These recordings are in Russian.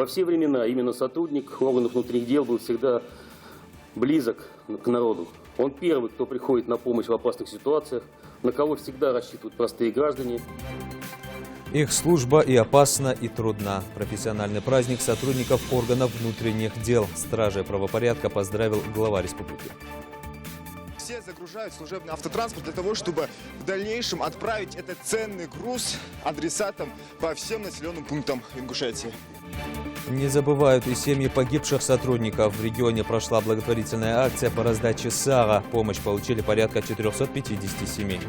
все времена именно сотрудник органов внутренних дел был всегда близок к народу. Он первый, кто приходит на помощь в опасных ситуациях, на кого всегда рассчитывают простые граждане. Их служба и опасна, и трудна. Профессиональный праздник сотрудников органов внутренних дел. Стражей правопорядка поздравил глава республики. Все загружают служебный автотранспорт для того, чтобы в дальнейшем отправить этот ценный груз адресатам по всем населенным пунктам Ингушетии. Не забывают и семьи погибших сотрудников. В регионе прошла благотворительная акция по раздаче сара. Помощь получили порядка 450 семей.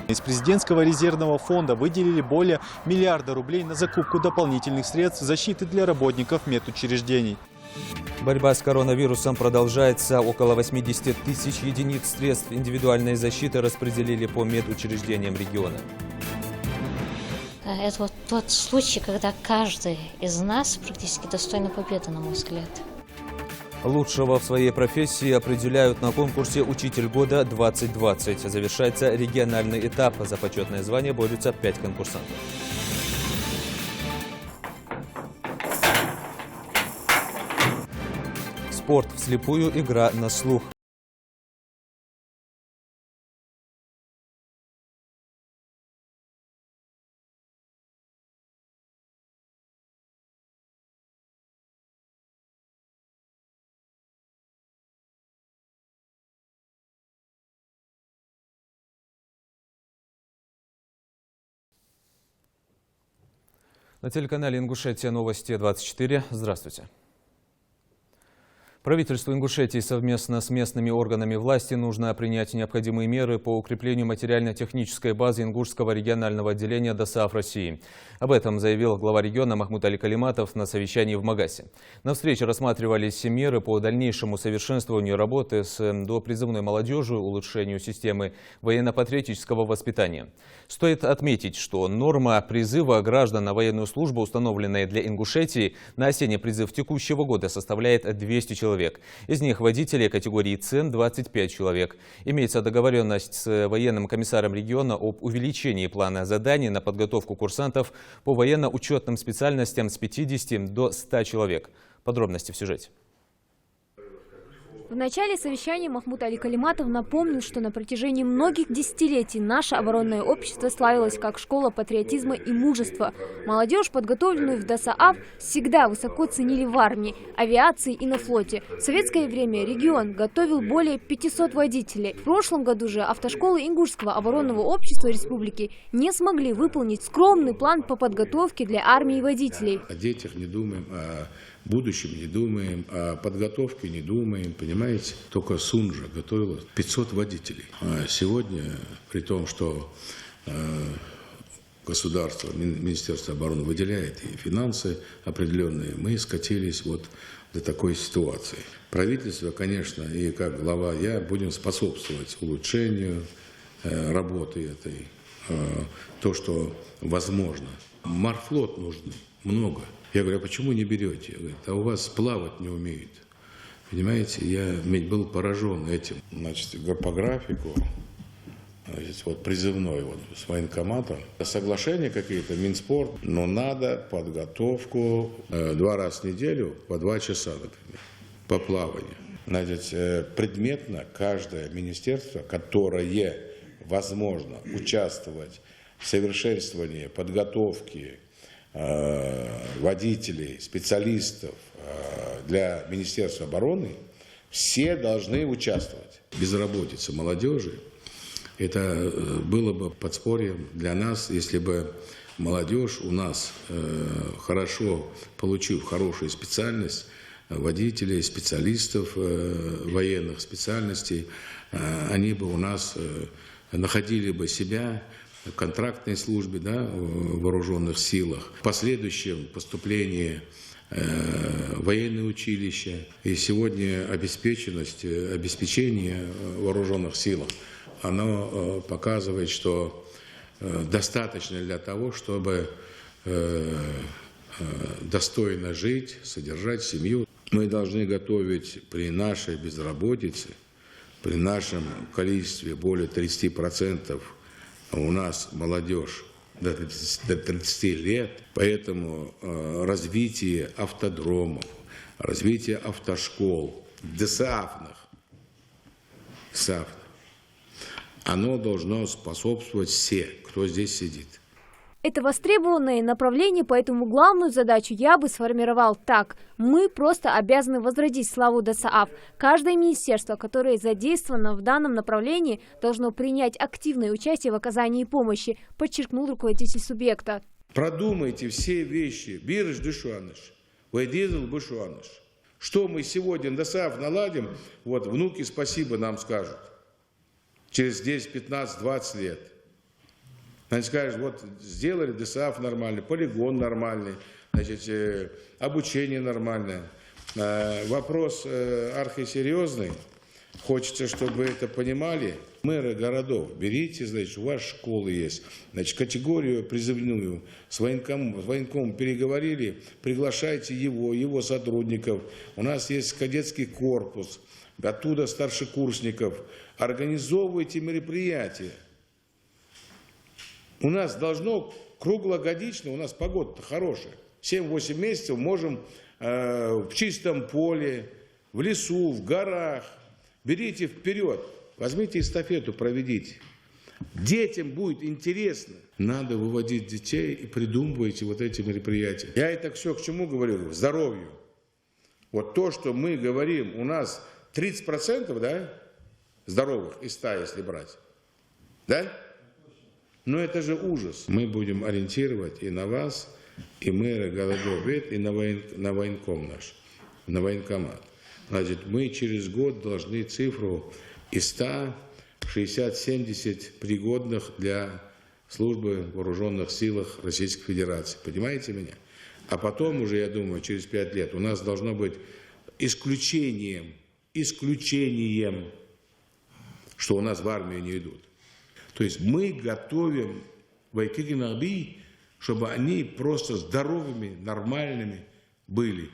Из президентского резервного фонда выделили более миллиарда рублей на закупку дополнительных средств защиты для работников медучреждений. Борьба с коронавирусом продолжается. Около 80 тысяч единиц средств индивидуальной защиты распределили по медучреждениям региона. Это вот тот случай, когда каждый из нас практически достойна победы, на мой взгляд. Лучшего в своей профессии определяют на конкурсе «Учитель года-2020». Завершается региональный этап. За почетное звание борются 5 конкурсантов. Спорт вслепую, игра на слух. На телеканале «Ингушетия новости 24». Здравствуйте. Правительству Ингушетии совместно с местными органами власти нужно принять необходимые меры по укреплению материально-технической базы Ингушского регионального отделения ДОСААФ России. Об этом заявил глава региона Махмуд Али Калиматов на совещании в Магасе. На встрече рассматривались меры по дальнейшему совершенствованию работы с допризывной молодежью, улучшению системы военно-патриотического воспитания. Стоит отметить, что норма призыва граждан на военную службу, установленная для Ингушетии, на осенний призыв текущего года составляет 200 человек. Из них водители категории ЦЕН 25 человек. Имеется договоренность с военным комиссаром региона об увеличении плана заданий на подготовку курсантов по военно-учетным специальностям с 50 до 100 человек. Подробности в сюжете. В начале совещания Махмуд Али Калиматов напомнил, что на протяжении многих десятилетий наше оборонное общество славилось как школа патриотизма и мужества. Молодежь, подготовленную в ДОСААФ, всегда высоко ценили в армии, авиации и на флоте. В советское время регион готовил более 500 водителей. В прошлом году же автошколы Ингушского оборонного общества республики не смогли выполнить скромный план по подготовке для армии водителей. О детях не думаем, о будущем не думаем, о подготовке не думаем, понимаете? Только Сунжа готовила 500 водителей. А сегодня, при том, что государство, Министерство обороны выделяет и финансы определенные, мы скатились вот до такой ситуации. Правительство, конечно, и как глава я будем способствовать улучшению работы этой, то, что возможно. Морфлот нужно много. Я говорю, а почему не берете? Говорит, а у вас плавать не умеют. Понимаете, я был поражен этим. Значит, по графику, значит, вот призывной вот, с военкоматом. Соглашения какие-то, Минспорт, но надо подготовку 2 раза в неделю по 2 часа, например, по плаванию. Значит, предметно каждое министерство, которое возможно участвовать в совершенствовании подготовки водителей, специалистов для Министерства обороны, все должны участвовать. Безработица молодежи, это было бы подспорьем для нас, если бы молодежь у нас, хорошо получив хорошую специальность, водителей, специалистов военных специальностей, они бы у нас находили бы себя в контрактной службе, да, в вооруженных силах, в последующем поступлении в военное училище. И сегодня обеспечение вооруженных сил, оно показывает, что достаточно для того, чтобы достойно жить, содержать семью. Мы должны готовить при нашей безработице, при нашем количестве более 30%, у нас молодежь до 30 лет. Поэтому развитие автодромов, развитие автошкол, ДСАФных, оно должно способствовать все, кто здесь сидит. Это востребованное направление, поэтому главную задачу я бы сформировал так. Мы просто обязаны возродить славу ДСААФ. Каждое министерство, которое задействовано в данном направлении, должно принять активное участие в оказании помощи, подчеркнул руководитель субъекта. Продумайте все вещи. Бирж дышуаныш, вайдизл бышуаныш. Что мы сегодня ДСААФ наладим, вот внуки спасибо нам скажут. Через 10, 15, 20 лет. Они скажут, вот сделали ДСААФ нормальный, полигон нормальный, значит, обучение нормальное. Вопрос архисерьезный. Хочется, чтобы вы это понимали. Мэры городов, берите, значит, у вас школы есть. Значит, категорию призывную с военкомом переговорили, приглашайте его сотрудников. У нас есть кадетский корпус, оттуда старшекурсников. Организовывайте мероприятия. У нас должно круглогодично, у нас погода-то хорошая. 7-8 месяцев можем в чистом поле, в лесу, в горах. Берите вперед, возьмите эстафету, проведите. Детям будет интересно. Надо выводить детей и придумывайте вот эти мероприятия. Я это все к чему говорю? К здоровью. Вот то, что мы говорим, у нас 30%, да, здоровых из 100, если брать. Да? Но это же ужас. Мы будем ориентировать и на вас, и мэры городов, и на военком наш, на военкомат. Значит, мы через год должны цифру из 100 60-70 пригодных для службы в вооруженных силах Российской Федерации. Понимаете меня? А потом уже, я думаю, через 5 лет у нас должно быть исключением, что у нас в армию не идут. То есть мы готовим вояки, чтобы они просто здоровыми, нормальными были.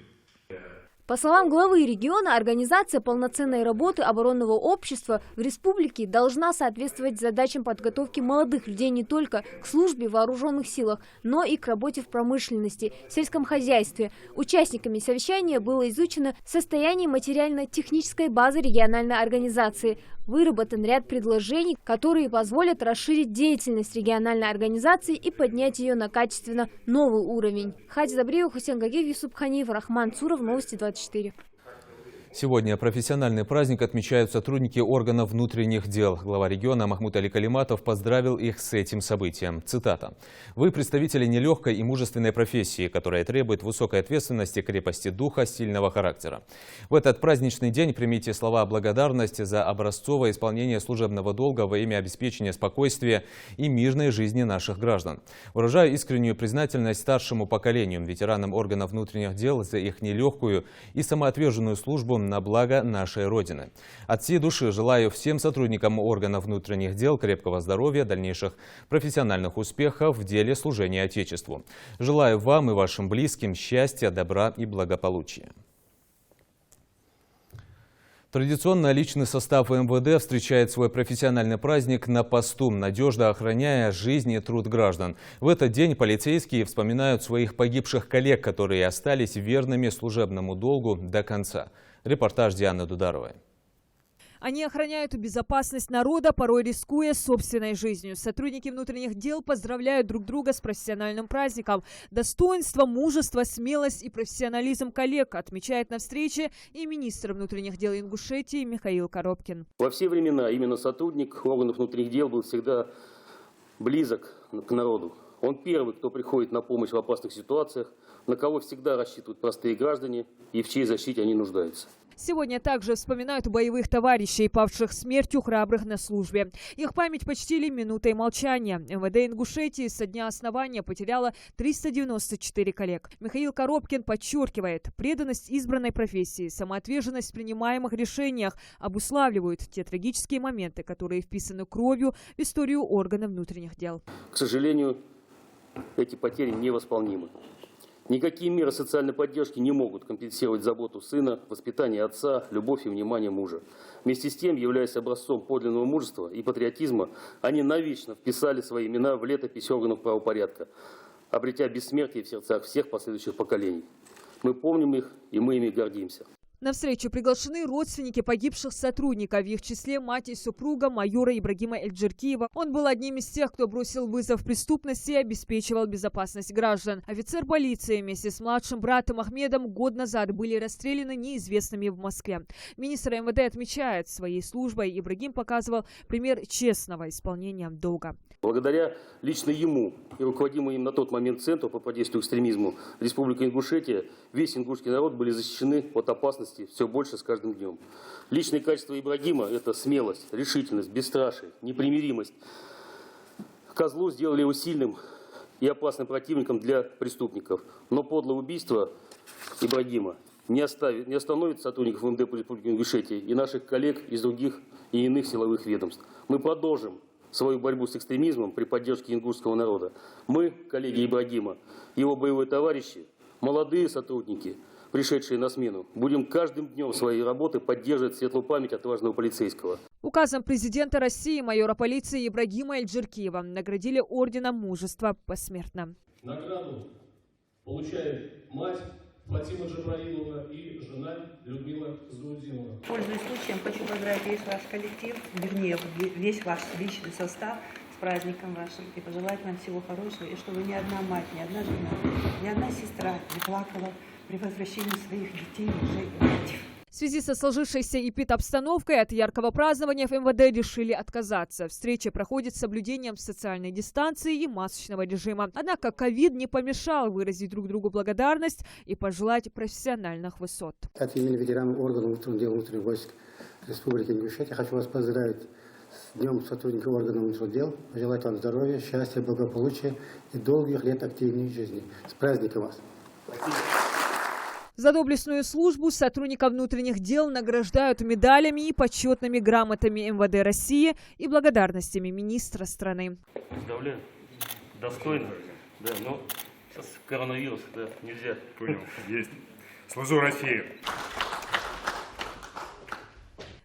По словам главы региона, организация полноценной работы оборонного общества в республике должна соответствовать задачам подготовки молодых людей не только к службе в вооруженных силах, но и к работе в промышленности, сельском хозяйстве. Участниками совещания было изучено состояние материально-технической базы региональной организации. Выработан ряд предложений, которые позволят расширить деятельность региональной организации и поднять ее на качественно новый уровень. Хади Забриева, Хусейн Гагиев, Юсуп Ханиев, Рахман Цуров, Новости 24. Сегодня профессиональный праздник отмечают сотрудники органов внутренних дел. Глава региона Махмуд Али Калиматов поздравил их с этим событием. Цитата. «Вы представители нелегкой и мужественной профессии, которая требует высокой ответственности, крепости духа, сильного характера. В этот праздничный день примите слова благодарности за образцовое исполнение служебного долга во имя обеспечения спокойствия и мирной жизни наших граждан. Выражаю искреннюю признательность старшему поколению, ветеранам органов внутренних дел за их нелегкую и самоотверженную службу на благо нашей Родины. От всей души желаю всем сотрудникам органов внутренних дел крепкого здоровья, дальнейших профессиональных успехов в деле служения Отечеству. Желаю вам и вашим близким счастья, добра и благополучия». Традиционно личный состав МВД встречает свой профессиональный праздник на посту, надежно охраняя жизнь и труд граждан. В этот день полицейские вспоминают своих погибших коллег, которые остались верными служебному долгу до конца. Репортаж Дианы Дударовой. Они охраняют безопасность народа, порой рискуя собственной жизнью. Сотрудники внутренних дел поздравляют друг друга с профессиональным праздником. Достоинство, мужество, смелость и профессионализм коллег отмечает на встрече и министр внутренних дел Ингушетии Михаил Коробкин. Во все времена именно сотрудник органов внутренних дел был всегда близок к народу. Он первый, кто приходит на помощь в опасных ситуациях, на кого всегда рассчитывают простые граждане и в чьей защите они нуждаются. Сегодня также вспоминают боевых товарищей, павших смертью храбрых на службе. Их память почтили минутой молчания. МВД Ингушетии со дня основания потеряла 394 коллег. Михаил Коробкин подчеркивает, преданность избранной профессии, самоотверженность в принимаемых решениях обуславливают те трагические моменты, которые вписаны кровью в историю органов внутренних дел. К сожалению, эти потери невосполнимы. Никакие меры социальной поддержки не могут компенсировать заботу сына, воспитание отца, любовь и внимание мужа. Вместе с тем, являясь образцом подлинного мужества и патриотизма, они навечно вписали свои имена в летопись органов правопорядка, обретя бессмертие в сердцах всех последующих поколений. Мы помним их, и мы ими гордимся. На встречу приглашены родственники погибших сотрудников, в их числе мать и супруга майора Ибрагима Эльджеркиева. Он был одним из тех, кто бросил вызов преступности и обеспечивал безопасность граждан. Офицер полиции вместе с младшим братом Ахмедом год назад были расстреляны неизвестными в Москве. Министр МВД отмечает, своей службой Ибрагим показывал пример честного исполнения долга. Благодаря лично ему и руководимому им на тот момент Центру по противодействию экстремизму Республики Ингушетия весь ингушский народ были защищены от опасности все больше с каждым днем. Личные качества Ибрагима – это смелость, решительность, бесстрашие, непримиримость. Козлу сделали его сильным и опасным противником для преступников. Но подлое убийство Ибрагима не остановит сотрудников МВД Республики Ингушетия и наших коллег из других и иных силовых ведомств. Мы продолжим свою борьбу с экстремизмом при поддержке ингушского народа. Мы, коллеги Ибрагима, его боевые товарищи, молодые сотрудники, пришедшие на смену, будем каждым днем своей работы поддерживать светлую память отважного полицейского. Указом президента России майора полиции Ибрагима Эльджеркиева наградили орденом мужества посмертно. Награду получает мать Фатима Джабраилова и жена Людмила Заудинова. Пользуясь случаем, хочу поздравить весь ваш коллектив, вернее, весь ваш личный состав с праздником вашим и пожелать вам всего хорошего, и чтобы ни одна мать, ни одна жена, ни одна сестра не плакала при возвращении своих детей, мужей и братьев. В связи со сложившейся эпидобстановкой от яркого празднования в МВД решили отказаться. Встреча проходит с соблюдением социальной дистанции и масочного режима. Однако ковид не помешал выразить друг другу благодарность и пожелать профессиональных высот. От имени ветеранов органов внутренних дел внутренних войск Республики Ингушетия хочу вас поздравить с Днем сотрудника органов внутренних дел, пожелать вам здоровья, счастья, благополучия и долгих лет активной жизни. С праздником вас! За доблестную службу сотрудников внутренних дел награждают медалями и почетными грамотами МВД России и благодарностями министра страны. Поздравляю. Достойно. Да, но сейчас коронавирус, да, нельзя. Понял, есть. Служу России.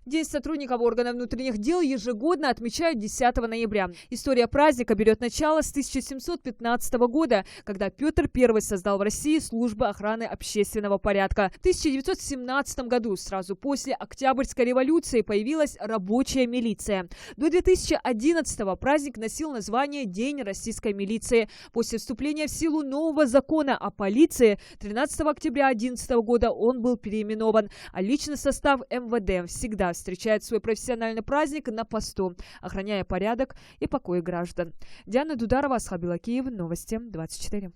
День сотрудников органов внутренних дел ежегодно отмечают 10 ноября. История праздника берет начало с 1715 года, когда Петр I создал в России службы охраны общественного порядка. В 1917 году, сразу после Октябрьской революции, появилась рабочая милиция. До 2011 праздник носил название День российской милиции. После вступления в силу нового закона о полиции 13 октября 2011 года он был переименован, а личный состав МВД всегда встречает свой профессиональный праздник на посту, охраняя порядок и покой граждан. Диана Дударова, Асхат Белакиев, Новости 24.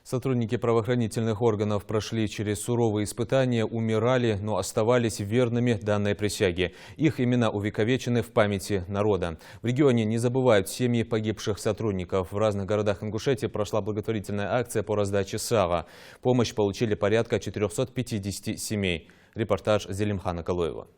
Сотрудники правоохранительных органов прошли через суровые испытания, умирали, но оставались верными данной присяге. Их имена увековечены в памяти народа. В регионе не забывают семьи погибших сотрудников. В разных городах Ингушетии прошла благотворительная акция по раздаче сала. Помощь получили порядка 450 семей. Репортаж Зелимхана Калуева.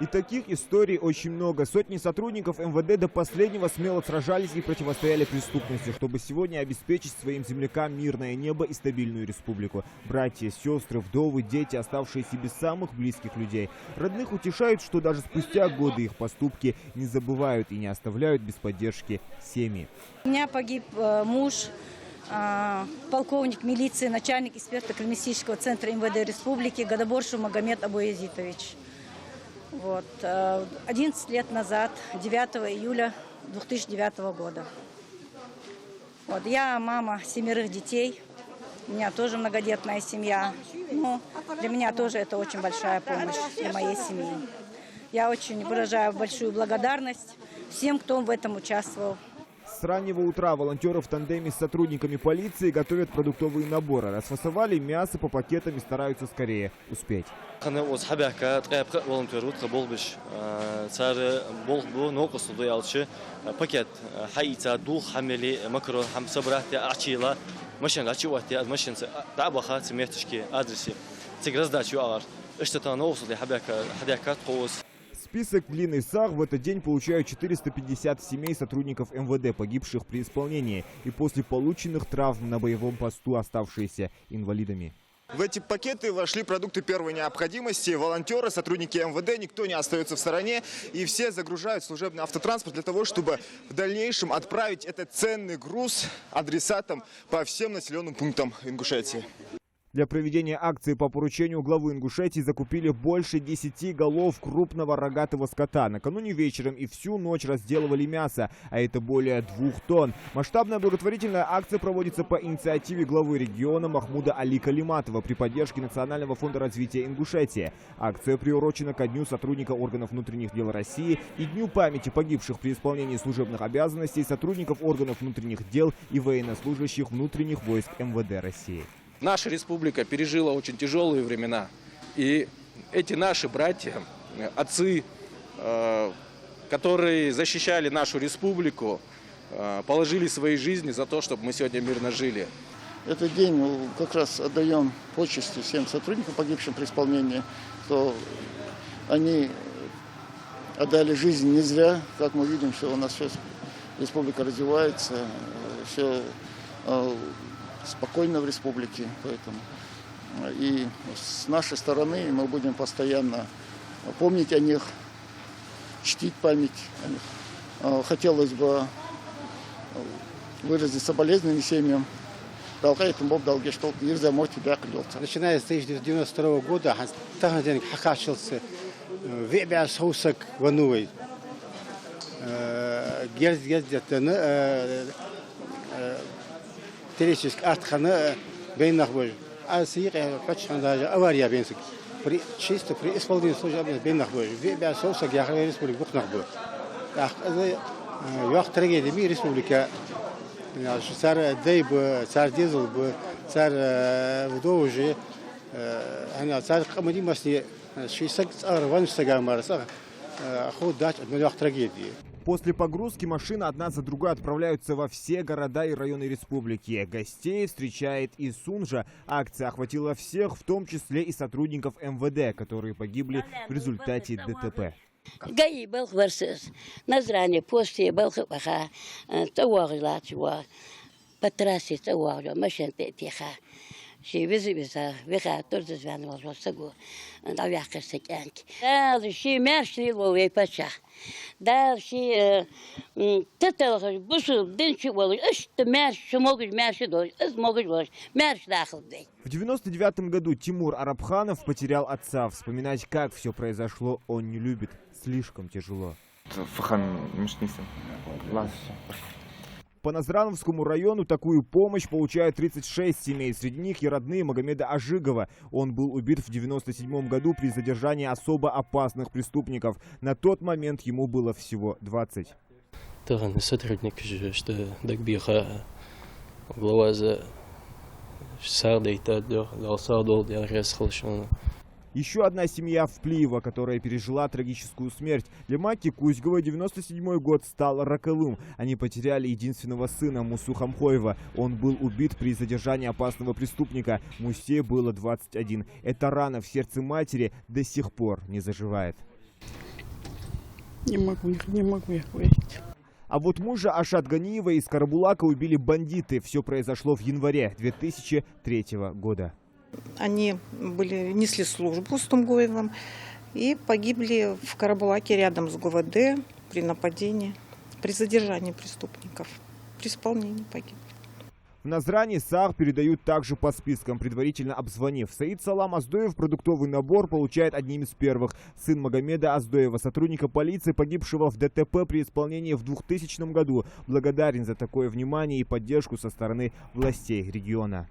И таких историй очень много. Сотни сотрудников МВД до последнего смело сражались и противостояли преступности, чтобы сегодня обеспечить своим землякам мирное небо и стабильную республику. Братья, сестры, вдовы, дети, оставшиеся без самых близких людей. Родных утешают, что даже спустя годы их поступки не забывают и не оставляют без поддержки семьи. У меня погиб муж, полковник милиции, начальник эксперто-криминалистического центра МВД Республики Гадаборшев Магомед Абуязитович. 11 лет назад, 9 июля 2009 года. Я мама 7 детей, у меня тоже многодетная семья. Для меня тоже это очень большая помощь для моей семьи. Я очень выражаю большую благодарность всем, кто в этом участвовал. С раннего утра волонтеры в тандеме с сотрудниками полиции готовят продуктовые наборы. Расфасовали мясо по пакетам и стараются скорее успеть. Список длинный. САГ в этот день получают 450 семей сотрудников МВД, погибших при исполнении и после полученных травм на боевом посту оставшиеся инвалидами. В эти пакеты вошли продукты первой необходимости. Волонтеры, сотрудники МВД, никто не остается в стороне. И все загружают служебный автотранспорт для того, чтобы в дальнейшем отправить этот ценный груз адресатам по всем населенным пунктам Ингушетии. Для проведения акции по поручению главы Ингушетии закупили больше 10 голов крупного рогатого скота. Накануне вечером и всю ночь разделывали мясо, а это более 2 тонн. Масштабная благотворительная акция проводится по инициативе главы региона Махмуда Али Калиматова при поддержке Национального фонда развития Ингушетии. Акция приурочена ко Дню сотрудника органов внутренних дел России и Дню памяти погибших при исполнении служебных обязанностей сотрудников органов внутренних дел и военнослужащих внутренних войск МВД России. Наша республика пережила очень тяжелые времена. И эти наши братья, отцы, которые защищали нашу республику, положили свои жизни за то, чтобы мы сегодня мирно жили. Этот день как раз отдаем почести всем сотрудникам, погибшим при исполнении, что они отдали жизнь не зря. Как мы видим, что у нас сейчас республика развивается, все спокойно в республике, поэтому и с нашей стороны мы будем постоянно помнить о них, чтить память о них. Хотелось бы выразить соболезнования семьям. Начиная с 1992 года, Тахадин хакачился в Соусак Вануэй. Тересик Артхана Бейнахбой. А сия Пачханда авария Бенсик. Чисто при исполнении служебных Бейнахбой. В Соусак Яхая Республика Бухнахбой. Ях трагедия республика. Царь Дейб, царь Дизел, царь Вдовжи, царь Камадимасни, 60 арван стагамарса, ход дать от миллиард трагедии. После погрузки машины одна за другой отправляются во все города и районы республики. Гостей встречает и Сунжа. Акция охватила всех, в том числе и сотрудников МВД, которые погибли в результате ДТП. Гаи был версис. Назрание после был хаха. Тауарлачва. По трассе тауарла. Машин тетиха. Ши визибиса. Виха тоже звянул жосагу. Давяка секянки. Да, ши мершли ловей пача. Да, ши тетел бусу денчи волой. Эшт мерш, шмогож мерши дой. Эсмогож волой. Мерш дахл дей. В 1999 году Тимур Арабханов потерял отца. Вспоминать, как все произошло, он не любит. Слишком тяжело. По Назрановскому району такую помощь получают 36 семей. Среди них и родные Магомеда Ажигова. Он был убит в 1997 году при задержании особо опасных преступников. На тот момент ему было всего 20. Еще одна семья в Плиево, которая пережила трагическую смерть. Для Маки Кузьговой 97 год стал роковым. Они потеряли единственного сына Мусу Хамхоева. Он был убит при задержании опасного преступника. Мусе было 21. Эта рана в сердце матери до сих пор не заживает. Не могу я говорить. А вот мужа Ашат Ганиева из Карабулака убили бандиты. Все произошло в январе 2003 года. Они несли службу с Тумгоевым и погибли в Карабулаке рядом с ГУВД при нападении, при задержании преступников, при исполнении погибли. В Назране САГ передают также по спискам, предварительно обзвонив. Саид Салам Аздоев продуктовый набор получает одним из первых. Сын Магомеда Аздоева, сотрудника полиции, погибшего в ДТП при исполнении в 2000 году, благодарен за такое внимание и поддержку со стороны властей региона.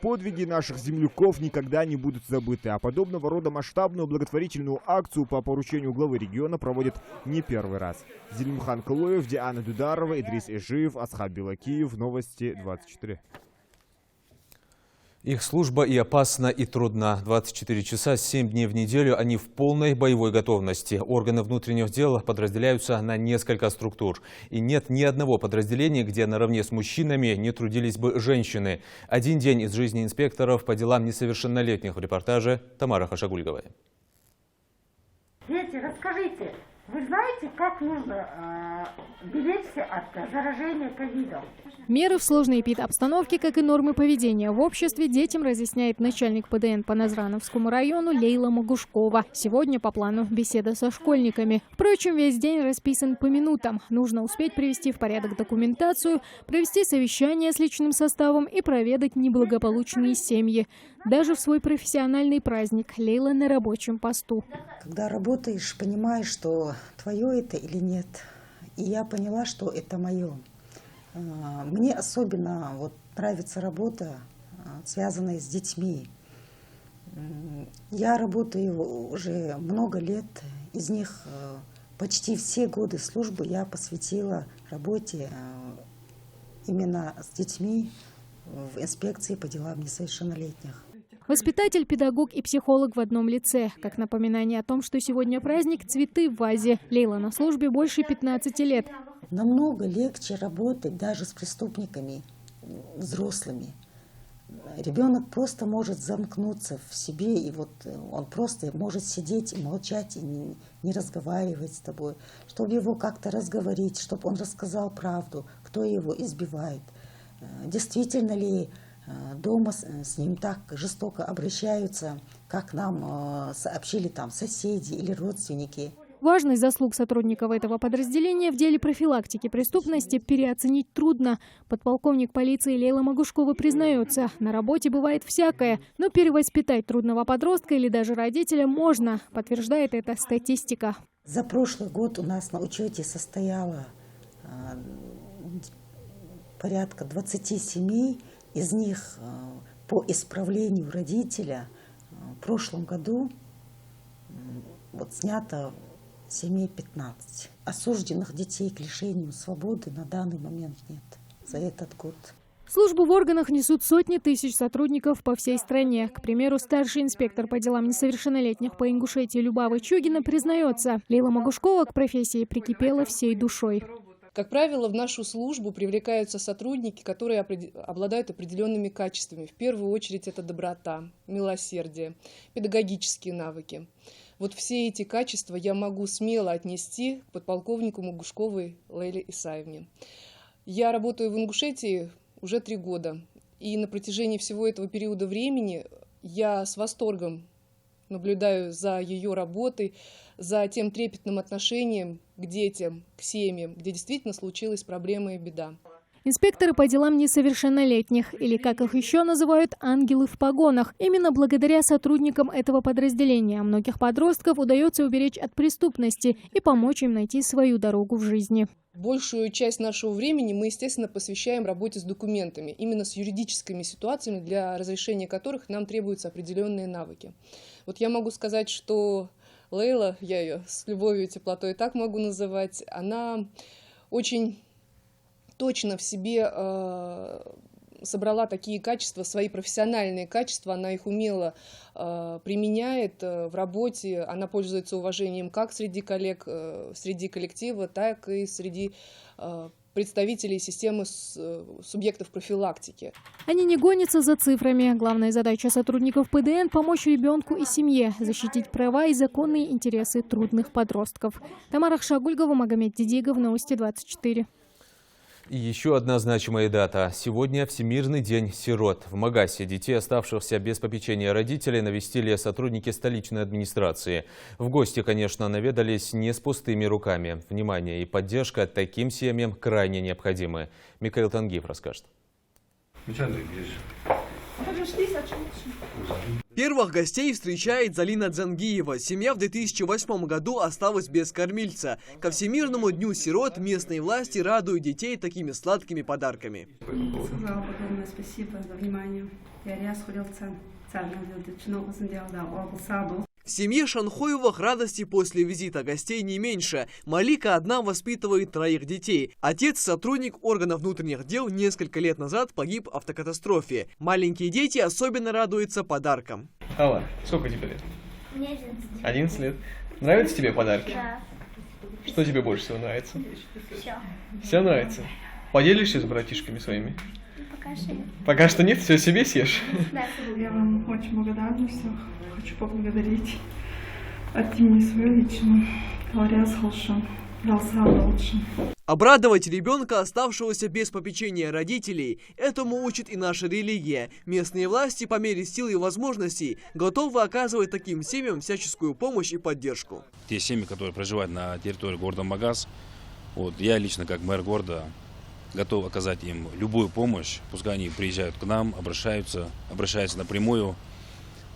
Подвиги наших земляков никогда не будут забыты, а подобного рода масштабную благотворительную акцию по поручению главы региона проводят не первый раз. Зелимхан Калоев, Диана Дударова, Идрис Эжиев, Асхаб Белакиев. Новости 24. Их служба и опасна, и трудна. 24 часа, 7 дней в неделю они в полной боевой готовности. Органы внутренних дел подразделяются на несколько структур. И нет ни одного подразделения, где наравне с мужчинами не трудились бы женщины. Один день из жизни инспекторов по делам несовершеннолетних в репортаже Тамара Хашагульговой. Дети, расскажите, вы знаете, как нужно беречься от заражения ковидом? Меры в сложной эпидобстановке, как и нормы поведения в обществе, детям разъясняет начальник ПДН по Назрановскому району Лейла Магушкова. Сегодня по плану беседа со школьниками. Впрочем, весь день расписан по минутам. Нужно успеть привести в порядок документацию, провести совещание с личным составом и проведать неблагополучные семьи. Даже в свой профессиональный праздник Лейла на рабочем посту. Когда работаешь, понимаешь, что твое это или нет. И я поняла, что это мое. Мне особенно нравится работа, связанная с детьми. Я работаю уже много лет. Из них почти все годы службы я посвятила работе именно с детьми в инспекции по делам несовершеннолетних. Воспитатель, педагог и психолог в одном лице. Как напоминание о том, что сегодня праздник, цветы в вазе. Лейла на службе больше 15 лет. Намного легче работать даже с преступниками, взрослыми. Ребенок просто может замкнуться в себе, и он просто может сидеть и молчать, и не разговаривать с тобой. Чтобы его как-то разговорить, чтобы он рассказал правду, кто его избивает. Действительно ли дома с ним так жестоко обращаются, как нам сообщили соседи или родственники. Важность заслуг сотрудников этого подразделения в деле профилактики преступности переоценить трудно. Подполковник полиции Лейла Магушкова признается, на работе бывает всякое, но перевоспитать трудного подростка или даже родителя можно, подтверждает это статистика. За прошлый год у нас на учете состояло порядка 20 семей, из них по исправлению родителя в прошлом году снято семей 15. Осужденных детей к лишению свободы на данный момент нет за этот год. Службу в органах несут сотни тысяч сотрудников по всей стране. К примеру, старший инспектор по делам несовершеннолетних по Ингушетии Любава Чугина признается, Лейла Магушкова к профессии прикипела всей душой. Как правило, в нашу службу привлекаются сотрудники, которые обладают определенными качествами. В первую очередь это доброта, милосердие, педагогические навыки. Вот все эти качества я могу смело отнести к подполковнику Магушковой Лейле Исаевне. Я работаю в Ингушетии уже 3 года. И на протяжении всего этого периода времени я с восторгом наблюдаю за ее работой, за тем трепетным отношением к детям, к семьям, где действительно случилась проблема и беда. Инспекторы по делам несовершеннолетних, или как их еще называют, ангелы в погонах. Именно благодаря сотрудникам этого подразделения многих подростков удается уберечь от преступности и помочь им найти свою дорогу в жизни. Большую часть нашего времени мы, естественно, посвящаем работе с документами, именно с юридическими ситуациями, для разрешения которых нам требуются определенные навыки. Вот я могу сказать, что Лейла, я ее с любовью и теплотой так могу называть, она очень точно в себе собрала такие качества, свои профессиональные качества, она их умело применяет в работе, она пользуется уважением как среди коллег, среди коллектива, так и среди представителей системы субъектов профилактики. Они не гонятся за цифрами. Главная задача сотрудников ПДН – помочь ребенку и семье, защитить права и законные интересы трудных подростков. Тамара Хашагульгова, Магомед Дидигов, Новости 24. И еще одна значимая дата. Сегодня Всемирный день сирот. В Магасе детей, оставшихся без попечения родителей, навестили сотрудники столичной администрации. В гости, конечно, наведались не с пустыми руками. Внимание и поддержка таким семьям крайне необходимы. Михаил Тангиев расскажет. Первых гостей встречает Залина Дзангиева. Семья в 2008 году осталась без кормильца. Ко Всемирному дню сирот местные власти радуют детей такими сладкими подарками. Спасибо за внимание. В семье Шанхоевых радости после визита гостей не меньше. Малика одна воспитывает 3 детей. Отец, сотрудник органов внутренних дел, несколько лет назад погиб в автокатастрофе. Маленькие дети особенно радуются подаркам. Алла, сколько тебе лет? Мне 11. 11 лет. Нравятся тебе подарки? Да. Что тебе больше всего нравится? Все. Все нравится. Поделишься с братишками своими? Пока что нет. Пока что нет, все себе съешь? Да. Я вам очень благодарна всех. Хочу поблагодарить от имени своего личного. Говоря с Холшем. Обрадовать ребенка, оставшегося без попечения родителей, этому учит и наша религия. Местные власти по мере сил и возможностей готовы оказывать таким семьям всяческую помощь и поддержку. Те семьи, которые проживают на территории города Магаз, я лично как мэр города готов оказать им любую помощь. Пускай они приезжают к нам, обращаются напрямую,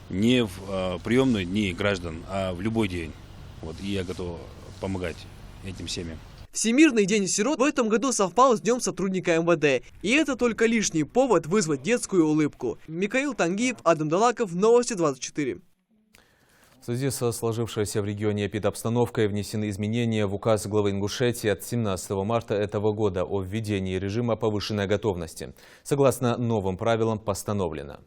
не в приемные дни граждан, а в любой день. И я готов помогать этим семьям. Всемирный день сирот в этом году совпал с Днем сотрудника МВД. И это только лишний повод вызвать детскую улыбку. Михаил Тангиев, Адам Далаков, Новости 24. В связи со сложившейся в регионе эпидобстановкой внесены изменения в указ главы Ингушетии от 17 марта этого года о введении режима повышенной готовности. Согласно новым правилам постановлено: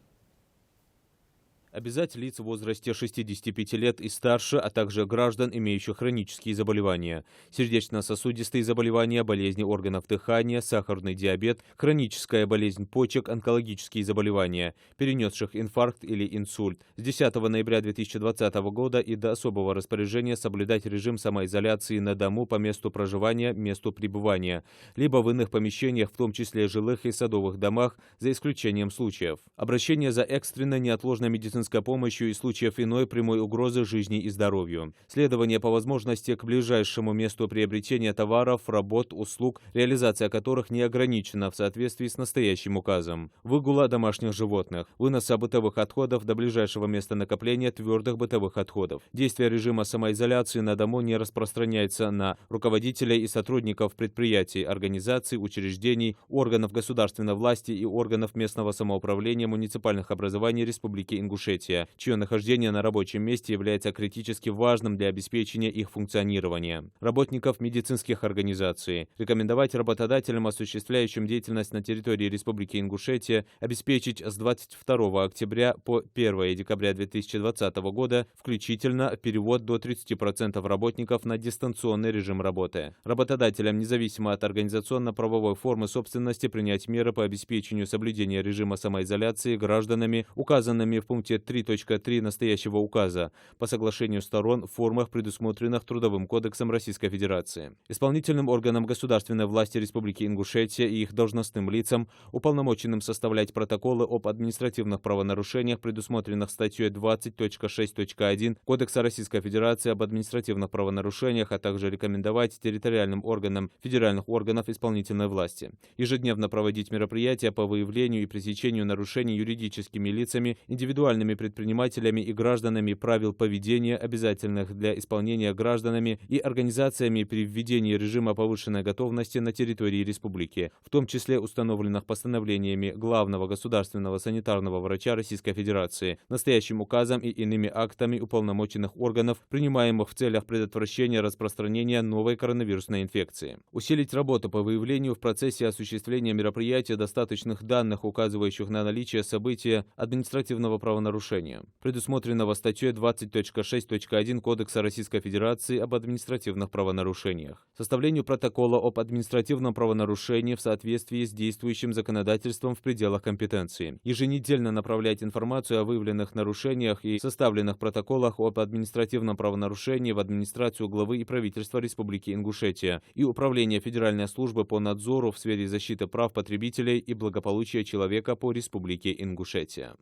обязать лиц в возрасте 65 лет и старше, а также граждан, имеющих хронические заболевания, сердечно-сосудистые заболевания, болезни органов дыхания, сахарный диабет, хроническая болезнь почек, онкологические заболевания, перенесших инфаркт или инсульт. С 10 ноября 2020 года и до особого распоряжения соблюдать режим самоизоляции на дому по месту проживания, месту пребывания, либо в иных помещениях, в том числе жилых и садовых домах, за исключением случаев. Обращение за экстренной неотложной медицинской помощью и случаев иной прямой угрозы жизни и здоровью. Следование по возможности к ближайшему месту приобретения товаров, работ, услуг, реализация которых не ограничена в соответствии с настоящим указом. Выгула домашних животных. Выноса бытовых отходов до ближайшего места накопления твердых бытовых отходов. Действие режима самоизоляции на дому не распространяется на руководителей и сотрудников предприятий, организаций, учреждений, органов государственной власти и органов местного самоуправления муниципальных образований Республики Ингушетия, чье нахождение на рабочем месте является критически важным для обеспечения их функционирования. Работников медицинских организаций. Рекомендовать работодателям, осуществляющим деятельность на территории Республики Ингушетия, обеспечить с 22 октября по 1 декабря 2020 года включительно перевод до 30% работников на дистанционный режим работы. Работодателям, независимо от организационно-правовой формы собственности, принять меры по обеспечению соблюдения режима самоизоляции гражданами, указанными в пункте 3.3 настоящего указа, по соглашению сторон в формах, предусмотренных Трудовым кодексом Российской Федерации. Исполнительным органам государственной власти Республики Ингушетия и их должностным лицам, уполномоченным составлять протоколы об административных правонарушениях, предусмотренных статьей 20.6.1 Кодекса Российской Федерации об административных правонарушениях, а также рекомендовать территориальным органам федеральных органов исполнительной власти ежедневно проводить мероприятия по выявлению и пресечению нарушений юридическими лицами, индивидуальными предпринимателями и гражданами правил поведения, обязательных для исполнения гражданами и организациями при введении режима повышенной готовности на территории республики, в том числе установленных постановлениями главного государственного санитарного врача Российской Федерации, настоящим указом и иными актами уполномоченных органов, принимаемых в целях предотвращения распространения новой коронавирусной инфекции. Усилить работу по выявлению в процессе осуществления мероприятия достаточных данных, указывающих на наличие события административного правонарушения, предусмотренного статьей 20.6.1 Кодекса Российской Федерации об административных правонарушениях. Составлению протокола об административном правонарушении в соответствии с действующим законодательством в пределах компетенции. Еженедельно направлять информацию о выявленных нарушениях и составленных протоколах об административном правонарушении в администрацию главы и правительства Республики Ингушетия и Управление Федеральной службы по надзору в сфере защиты прав потребителей и благополучия человека по Республике Ингушетия.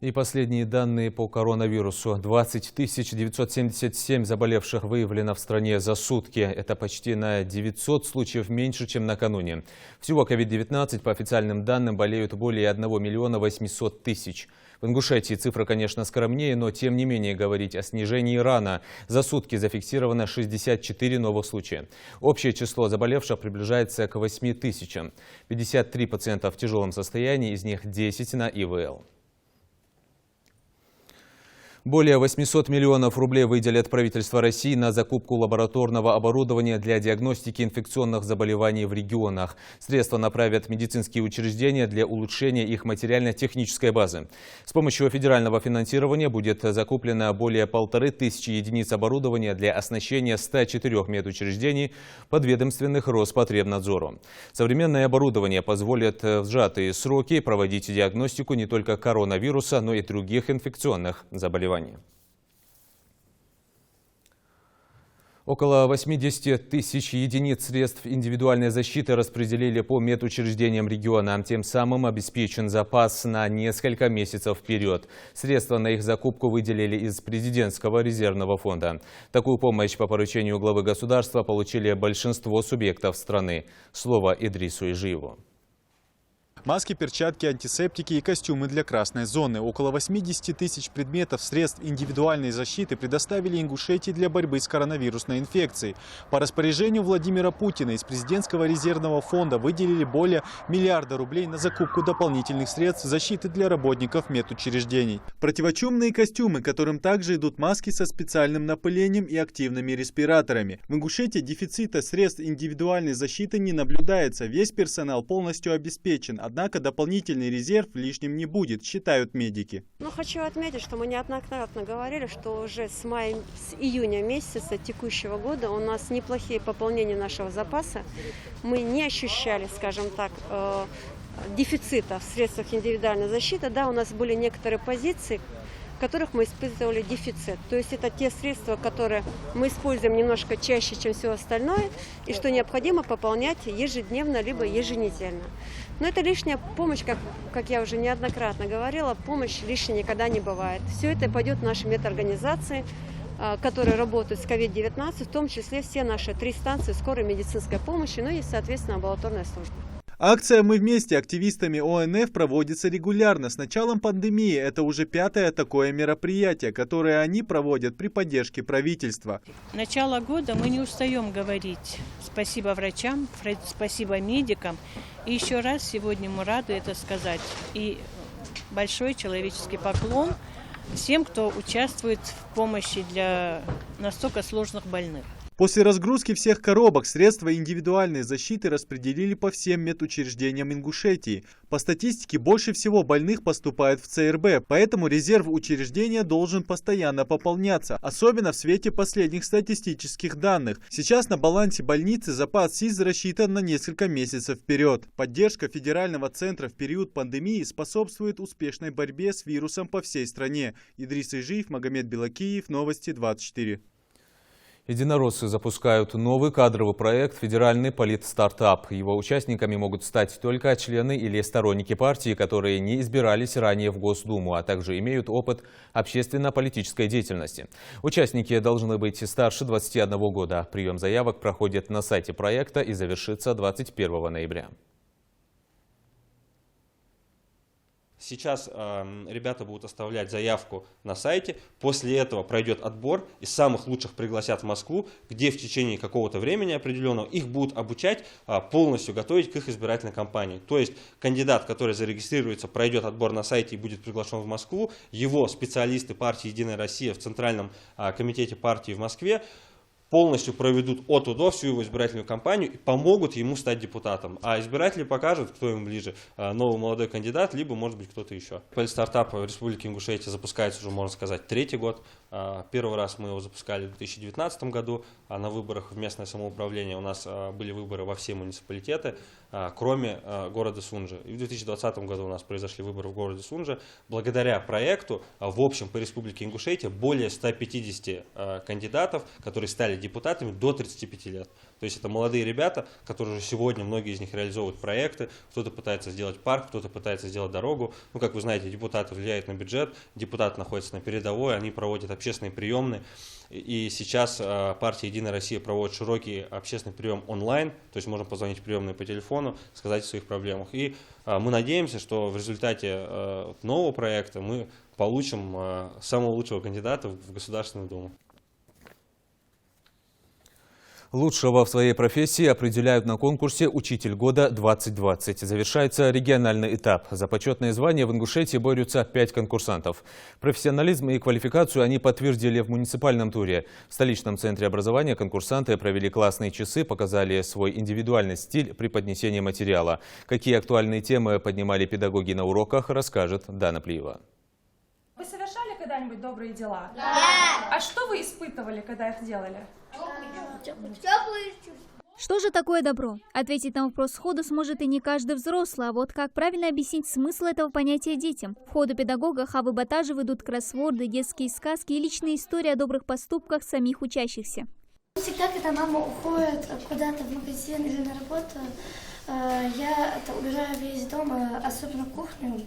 И последние данные по коронавирусу. 20 977 заболевших выявлено в стране за сутки. Это почти на 900 случаев меньше, чем накануне. Всего COVID-19, по официальным данным, болеют более 1 800 000. В Ингушетии цифра, конечно, скромнее, но тем не менее говорить о снижении рано. За сутки зафиксировано 64 новых случая. Общее число заболевших приближается к 8 000. 53 пациента в тяжелом состоянии, из них 10 на ИВЛ. Более 800 миллионов рублей выделят правительство России на закупку лабораторного оборудования для диагностики инфекционных заболеваний в регионах. Средства направят в медицинские учреждения для улучшения их материально-технической базы. С помощью федерального финансирования будет закуплено более 1500 единиц оборудования для оснащения 104 медучреждений, подведомственных Роспотребнадзору. Современное оборудование позволит в сжатые сроки проводить диагностику не только коронавируса, но и других инфекционных заболеваний. Около 80 тысяч единиц средств индивидуальной защиты распределили по медучреждениям региона. Тем самым обеспечен запас на несколько месяцев вперед. Средства на их закупку выделили из президентского резервного фонда. Такую помощь по поручению главы государства получили большинство субъектов страны. Слово Идрису Ижиеву. Маски, перчатки, антисептики и костюмы для красной зоны. Около 80 тысяч предметов средств индивидуальной защиты предоставили Ингушетии для борьбы с коронавирусной инфекцией. По распоряжению Владимира Путина из президентского резервного фонда выделили более миллиарда рублей на закупку дополнительных средств защиты для работников медучреждений. Противочумные костюмы, которым также идут маски со специальным напылением и активными респираторами. В Ингушетии дефицита средств индивидуальной защиты не наблюдается. Весь персонал полностью обеспечен. Однако дополнительный резерв лишним не будет, считают медики. Хочу отметить, что мы неоднократно говорили, что уже с июня месяца текущего года у нас неплохие пополнения нашего запаса. Мы не ощущали, скажем так, дефицита в средствах индивидуальной защиты. Да, у нас были некоторые позиции, в которых мы испытывали дефицит. То есть это те средства, которые мы используем немножко чаще, чем все остальное, и что необходимо пополнять ежедневно, либо еженедельно. Но это лишняя помощь, как я уже неоднократно говорила, помощь лишней никогда не бывает. Все это пойдет в наши медорганизации, которые работают с COVID-19, в том числе все наши 3 станции скорой медицинской помощи, ну и, соответственно, амбулаторная служба. Акция «Мы вместе» активистами ОНФ проводится регулярно. С началом пандемии это уже 5-е такое мероприятие, которое они проводят при поддержке правительства. Начало года мы не устаем говорить спасибо врачам, спасибо медикам. И еще раз сегодня мы рады это сказать. И большой человеческий поклон всем, кто участвует в помощи для настолько сложных больных. После разгрузки всех коробок средства индивидуальной защиты распределили по всем медучреждениям Ингушетии. По статистике, больше всего больных поступает в ЦРБ, поэтому резерв учреждения должен постоянно пополняться, особенно в свете последних статистических данных. Сейчас на балансе больницы запас СИЗ рассчитан на несколько месяцев вперед. Поддержка федерального центра в период пандемии способствует успешной борьбе с вирусом по всей стране. Идрис Ижиев, Магомед Белакиев, Новости 24. Единороссы запускают новый кадровый проект «Федеральный политстартап». Его участниками могут стать только члены или сторонники партии, которые не избирались ранее в Госдуму, а также имеют опыт общественно-политической деятельности. Участники должны быть старше 21 года. Прием заявок проходит на сайте проекта и завершится 21 ноября. Сейчас ребята будут оставлять заявку на сайте, после этого пройдет отбор, из самых лучших пригласят в Москву, где в течение какого-то времени определенного их будут обучать, полностью готовить к их избирательной кампании. То есть кандидат, который зарегистрируется, пройдет отбор на сайте и будет приглашен в Москву, его специалисты партии «Единая Россия» в Центральном комитете партии в Москве полностью проведут от и до всю его избирательную кампанию и помогут ему стать депутатом. А избиратели покажут, кто им ближе, новый молодой кандидат, либо, может быть, кто-то еще. Политстартап в Республике Ингушетия запускается уже, можно сказать, 3-й год. Первый раз мы его запускали в 2019 году. На выборах в местное самоуправление у нас были выборы во все муниципалитеты, кроме города Сунжа. И в 2020 году у нас произошли выборы в городе Сунжа. Благодаря проекту, в общем, по Республике Ингушетия более 150 кандидатов, которые стали депутатами до 35 лет. То есть это молодые ребята, которые уже сегодня, многие из них реализовывают проекты, кто-то пытается сделать парк, кто-то пытается сделать дорогу. Ну, как вы знаете, депутаты влияют на бюджет, депутаты находятся на передовой, они проводят общественные приемные. И сейчас партия «Единая Россия» проводит широкий общественный прием онлайн, то есть можно позвонить в приемную по телефону, сказать о своих проблемах. И мы надеемся, что в результате нового проекта мы получим самого лучшего кандидата в Государственную Думу. Лучшего в своей профессии определяют на конкурсе «Учитель года-2020». Завершается региональный этап. За почетное звание в Ингушетии борются 5 конкурсантов. Профессионализм и квалификацию они подтвердили в муниципальном туре. В столичном центре образования конкурсанты провели классные часы, показали свой индивидуальный стиль при поднесении материала. Какие актуальные темы поднимали педагоги на уроках, расскажет Дана Плиева. Вы совершали когда-нибудь добрые дела? Да. А что вы испытывали, когда их делали? Что же такое добро? Ответить на вопрос сходу сможет и не каждый взрослый, а вот как правильно объяснить смысл этого понятия детям? В ходу педагога Хавы Батажи ведут кроссворды, детские сказки и личные истории о добрых поступках самих учащихся. Всегда, когда мама уходит куда-то в магазин или на работу, я убираю весь дом, особенно кухню.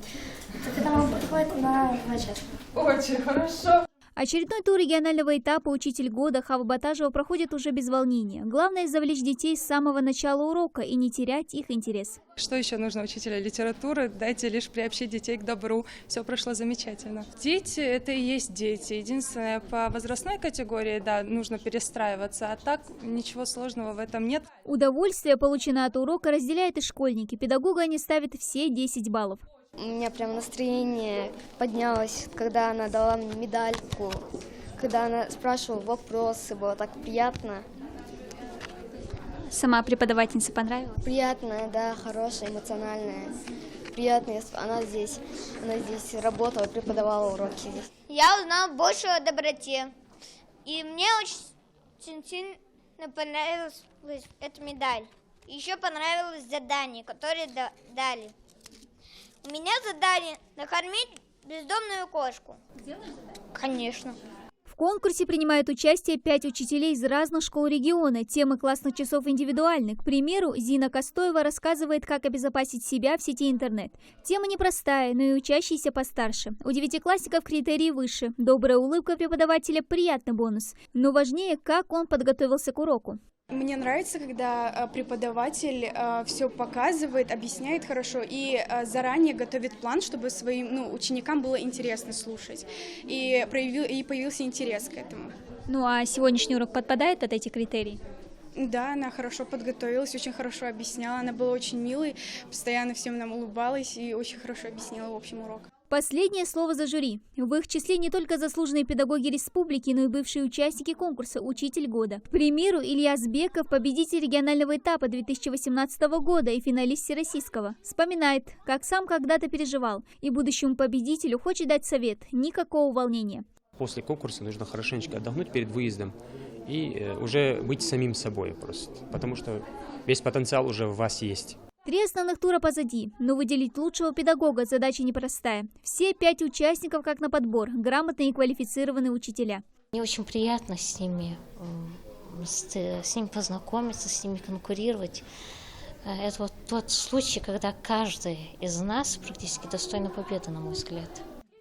Это когда мама приходит на 2 часа. Очень хорошо. Очередной тур регионального этапа «Учитель года» Хава Батажева проходит уже без волнения. Главное – завлечь детей с самого начала урока и не терять их интерес. Что еще нужно учителя литературы? Дайте лишь приобщить детей к добру. Все прошло замечательно. Дети – это и есть дети. Единственное, по возрастной категории, да, нужно перестраиваться, а так ничего сложного в этом нет. Удовольствие, полученное от урока, разделяют и школьники. Педагогу они ставят все 10 баллов. У меня прям настроение поднялось, когда она дала мне медальку, когда она спрашивала вопросы, было так приятно. Сама преподавательница понравилась? Приятная, да, хорошая, эмоциональная. Приятная, она здесь работала, преподавала уроки здесь. Я узнала больше о доброте, и мне очень сильно понравилась эта медаль. Еще понравилось задание, которое дали. У меня задание накормить бездомную кошку. Сделаешь задание? Конечно. В конкурсе принимают участие 5 учителей из разных школ региона. Темы классных часов индивидуальны. К примеру, Зина Костоева рассказывает, как обезопасить себя в сети интернет. Тема непростая, но и учащиеся постарше. У 9-классников критерии выше. Добрая улыбка преподавателя – приятный бонус. Но важнее, как он подготовился к уроку. Мне нравится, когда преподаватель все показывает, объясняет хорошо и заранее готовит план, чтобы своим ученикам было интересно слушать. И появился интерес к этому. Ну а сегодняшний урок подпадает под эти критерии? Да, она хорошо подготовилась, очень хорошо объясняла. Она была очень милой, постоянно всем нам улыбалась и очень хорошо объяснила в общем урок. Последнее слово за жюри. В их числе не только заслуженные педагоги республики, но и бывшие участники конкурса «Учитель года». К примеру, Илья Сбеков, победитель регионального этапа 2018 года и финалист всероссийского, вспоминает, как сам когда-то переживал, и будущему победителю хочет дать совет – никакого волнения. После конкурса нужно хорошенечко отдохнуть перед выездом и уже быть самим собой просто, потому что весь потенциал уже в вас есть. 3 основных тура позади, но выделить лучшего педагога задача непростая. Все 5 участников, как на подбор, грамотные и квалифицированные учителя. Мне очень приятно с ними познакомиться, с ними конкурировать. Это вот тот случай, когда каждый из нас практически достойна победы, на мой взгляд.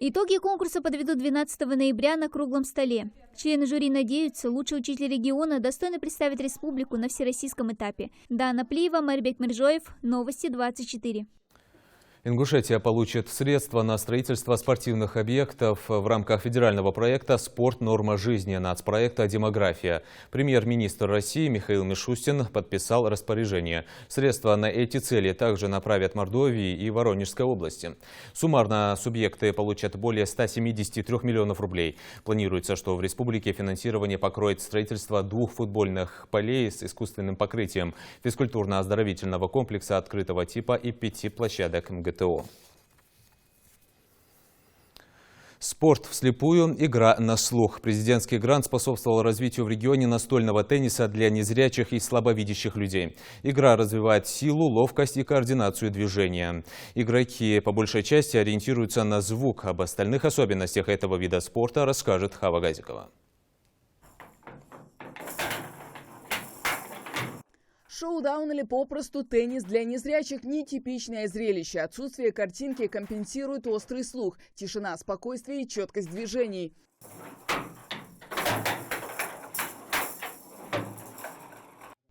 Итоги конкурса подведут 12 ноября на круглом столе. Члены жюри надеются, лучший учитель региона достойно представит республику на всероссийском этапе. Дана Плиева, Марбек Миржоев, Новости 24. Ингушетия получит средства на строительство спортивных объектов в рамках федерального проекта «Спорт. Норма жизни» нацпроекта «Демография». Премьер-министр России Михаил Мишустин подписал распоряжение. Средства на эти цели также направят Мордовии и Воронежской области. Суммарно субъекты получат более 173 миллионов рублей. Планируется, что в республике финансирование покроет строительство 2 футбольных полей с искусственным покрытием, физкультурно-оздоровительного комплекса открытого типа и 5 площадок МГТО. Спорт вслепую, игра на слух. Президентский грант способствовал развитию в регионе настольного тенниса для незрячих и слабовидящих людей. Игра развивает силу, ловкость и координацию движения. Игроки по большей части ориентируются на звук. Об остальных особенностях этого вида спорта расскажет Хава Газикова. Шоу-даун или попросту теннис для незрячих – нетипичное зрелище. Отсутствие картинки компенсирует острый слух, тишина, спокойствие и четкость движений.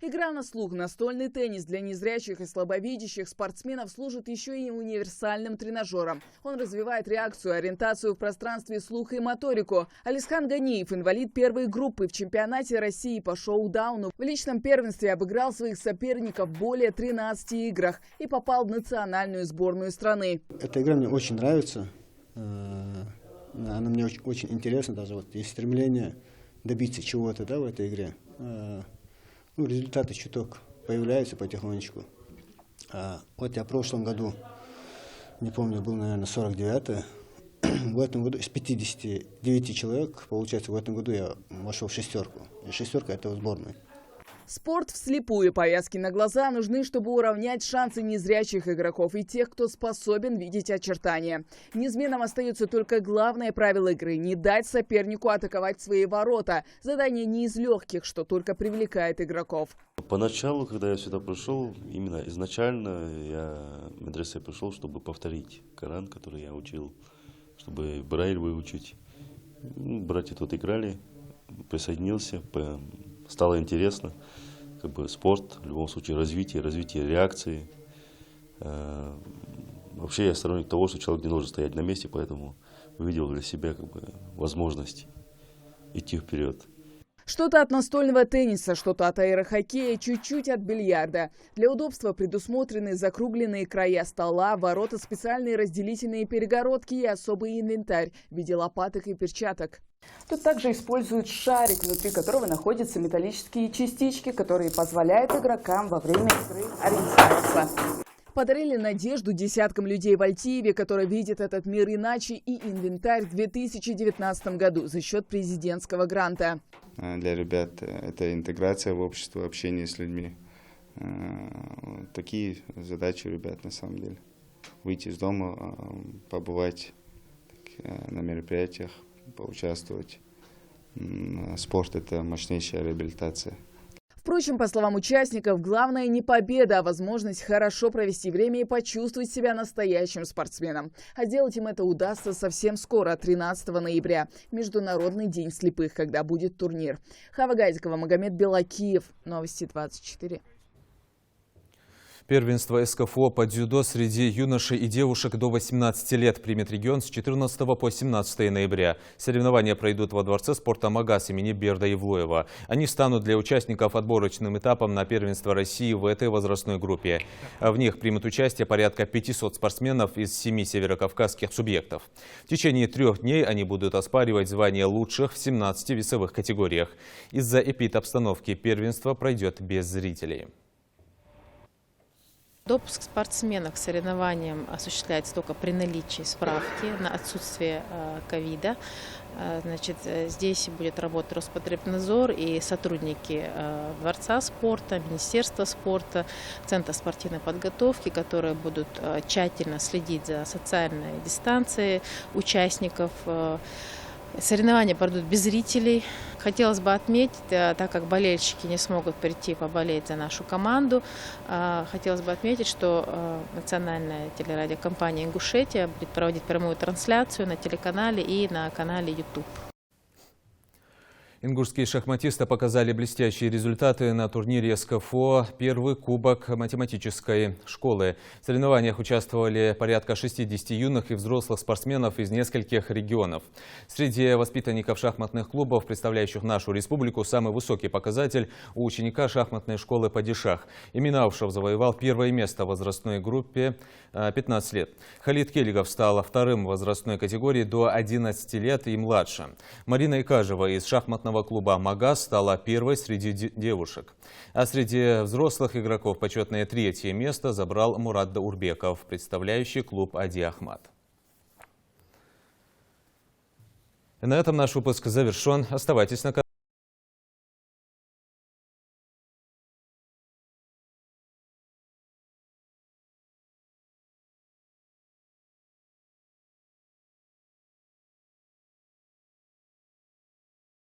Игра на слух, настольный теннис для незрячих и слабовидящих спортсменов служит еще и универсальным тренажером. Он развивает реакцию, ориентацию в пространстве, слух и моторику. Алисхан Ганиев, инвалид первой группы в чемпионате России по шоу-дауну, в личном первенстве обыграл своих соперников в более 13 играх и попал в национальную сборную страны. Эта игра мне очень нравится. Она мне очень интересна. Даже вот есть стремление добиться чего-то, да, в этой игре. Результаты чуток появляются потихонечку. Вот я в прошлом году, не помню, был, наверное, 49-й. В этом году из 59 человек, получается, в этом году я вошел в шестерку. И шестерка — это в сборной. Спорт вслепую. Повязки на глаза нужны, чтобы уравнять шансы незрячих игроков и тех, кто способен видеть очертания. Неизменным остается только главное правило игры – не дать сопернику атаковать свои ворота. Задание не из легких, что только привлекает игроков. Поначалу, когда я сюда пришел, именно изначально я в медресе пришел, чтобы повторить Коран, который я учил, чтобы Брайль выучить. Братья тут играли, присоединился, стало интересно. Спорт, в любом случае, развитие реакции. Вообще я сторонник того, что человек не должен стоять на месте, поэтому увидел для себя возможность идти вперед. Что-то от настольного тенниса, что-то от аэрохоккея, чуть-чуть от бильярда. Для удобства предусмотрены закругленные края стола, ворота, специальные разделительные перегородки и особый инвентарь в виде лопаток и перчаток. Тут также используют шарик, внутри которого находятся металлические частички, которые позволяют игрокам во время игры ориентироваться. Подарили надежду десяткам людей в Альтиеве, которые видят этот мир иначе, и инвентарь в 2019 году за счет президентского гранта. Для ребят это интеграция в общество, общение с людьми. Такие задачи у ребят на самом деле. Выйти из дома, побывать на мероприятиях, поучаствовать. Спорт – это мощнейшая реабилитация. Впрочем, по словам участников, главное не победа, а возможность хорошо провести время и почувствовать себя настоящим спортсменом. А сделать им это удастся совсем скоро, 13 ноября, Международный день слепых, когда будет турнир. Хава Гайдикова, Магомед Белакиев, Новости 24. Первенство СКФО по дзюдо среди юношей и девушек до 18 лет примет регион с 14 по 17 ноября. Соревнования пройдут во Дворце спорта «Магаз» имени Берда Евлоева. Они станут для участников отборочным этапом на первенство России в этой возрастной группе. В них примут участие порядка 500 спортсменов из 7 северокавказских субъектов. В течение 3 дней они будут оспаривать звание лучших в 17 весовых категориях. Из-за эпид-обстановки первенство пройдет без зрителей. Допуск спортсменов к соревнованиям осуществляется только при наличии справки на отсутствие ковида. Значит, здесь будет работать Роспотребнадзор и сотрудники Дворца спорта, Министерства спорта, Центра спортивной подготовки, которые будут тщательно следить за социальной дистанцией участников. Соревнования пройдут без зрителей. Хотелось бы отметить, так как болельщики не смогут прийти поболеть за нашу команду, хотелось бы отметить, что национальная телерадиокомпания «Ингушетия» будет проводить прямую трансляцию на телеканале и на канале YouTube. Ингушские шахматисты показали блестящие результаты на турнире СКФО «Первый кубок математической школы». В соревнованиях участвовали порядка 60 юных и взрослых спортсменов из нескольких регионов. Среди воспитанников шахматных клубов, представляющих нашу республику, самый высокий показатель у ученика шахматной школы «Падишах». Иминавшев завоевал 1-е место в возрастной группе 15 лет. Халид Келигов стал 2-м в возрастной категории до 11 лет и младше. Марина Икажева из шахматного клуба «Магаз» стала 1-й среди девушек. А среди взрослых игроков почетное 3-е место забрал Мурат Даурбеков, представляющий клуб «Ади Ахмат». На этом наш выпуск завершен. Оставайтесь на канале.